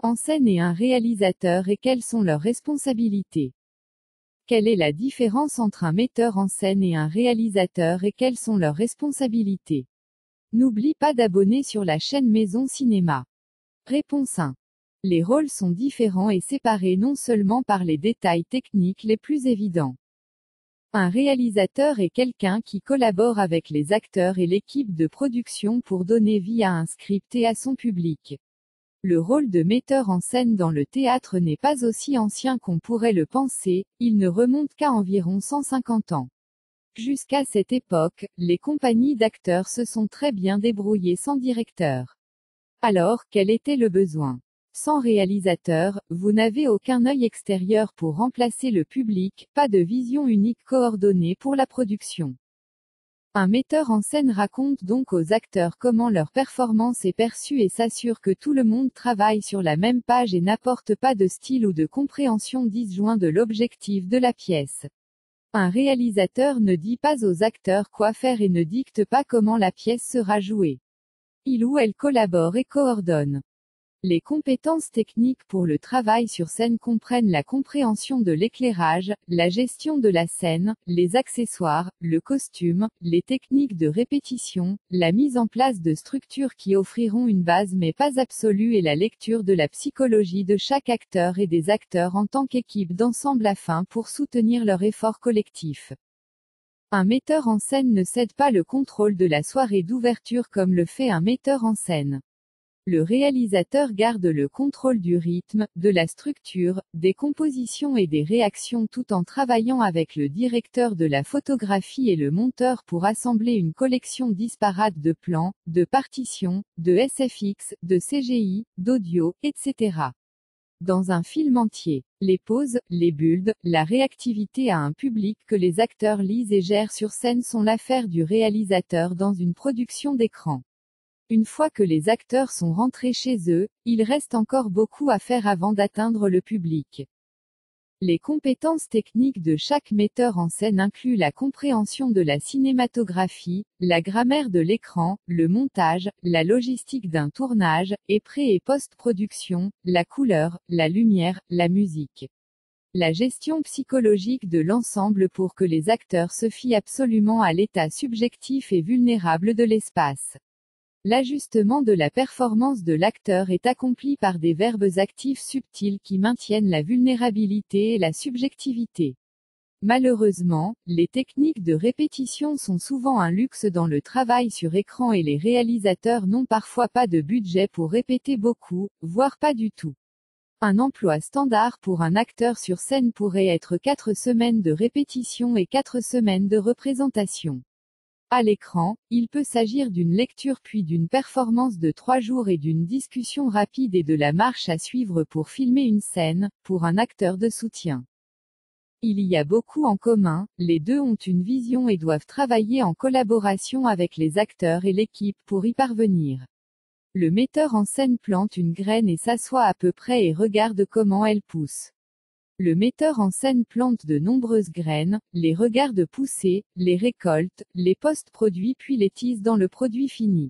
en scène et un réalisateur et quelles sont leurs responsabilités? Quelle est la différence entre un metteur en scène et un réalisateur et quelles sont leurs responsabilités? N'oublie pas d'abonner sur la chaîne Maison Cinéma. Réponse 1. Les rôles sont différents et séparés non seulement par les détails techniques les plus évidents. Un réalisateur est quelqu'un qui collabore avec les acteurs et l'équipe de production pour donner vie à un script et à son public. Le rôle de metteur en scène dans le théâtre n'est pas aussi ancien qu'on pourrait le penser, il ne remonte qu'à environ 150 ans. Jusqu'à cette époque, les compagnies d'acteurs se sont très bien débrouillées sans directeur. Alors, quel était le besoin? Sans réalisateur, vous n'avez aucun œil extérieur pour remplacer le public, pas de vision unique coordonnée pour la production. Un metteur en scène raconte donc aux acteurs comment leur performance est perçue et s'assure que tout le monde travaille sur la même page et n'apporte pas de style ou de compréhension disjoint de l'objectif de la pièce. Un réalisateur ne dit pas aux acteurs quoi faire et ne dicte pas comment la pièce sera jouée. Il ou elle collabore et coordonne. Les compétences techniques pour le travail sur scène comprennent la compréhension de l'éclairage, la gestion de la scène, les accessoires, le costume, les techniques de répétition, la mise en place de structures qui offriront une base mais pas absolue et la lecture de la psychologie de chaque acteur et des acteurs en tant qu'équipe d'ensemble afin pour soutenir leur effort collectif. Un metteur en scène ne cède pas le contrôle de la soirée d'ouverture comme le fait un metteur en scène. Le réalisateur garde le contrôle du rythme, de la structure, des compositions et des réactions tout en travaillant avec le directeur de la photographie et le monteur pour assembler une collection disparate de plans, de partitions, de SFX, de CGI, d'audio, etc. Dans un film entier, les pauses, les builds, la réactivité à un public que les acteurs lisent et gèrent sur scène sont l'affaire du réalisateur dans une production d'écran. Une fois que les acteurs sont rentrés chez eux, il reste encore beaucoup à faire avant d'atteindre le public. Les compétences techniques de chaque metteur en scène incluent la compréhension de la cinématographie, la grammaire de l'écran, le montage, la logistique d'un tournage, et pré- et post-production, la couleur, la lumière, la musique. La gestion psychologique de l'ensemble pour que les acteurs se fient absolument à l'état subjectif et vulnérable de l'espace. L'ajustement de la performance de l'acteur est accompli par des verbes actifs subtils qui maintiennent la vulnérabilité et la subjectivité. Malheureusement, les techniques de répétition sont souvent un luxe dans le travail sur écran et les réalisateurs n'ont parfois pas de budget pour répéter beaucoup, voire pas du tout. Un emploi standard pour un acteur sur scène pourrait être 4 semaines de répétition et 4 semaines de représentation. À l'écran, il peut s'agir d'une lecture puis d'une performance de 3 jours et d'une discussion rapide et de la marche à suivre pour filmer une scène, pour un acteur de soutien. Il y a beaucoup en commun, les deux ont une vision et doivent travailler en collaboration avec les acteurs et l'équipe pour y parvenir. Le metteur en scène plante une graine et s'assoit à peu près et regarde comment elle pousse. Le metteur en scène plante de nombreuses graines, les regarde pousser, les récolte, les post-produit puis les tisse dans le produit fini.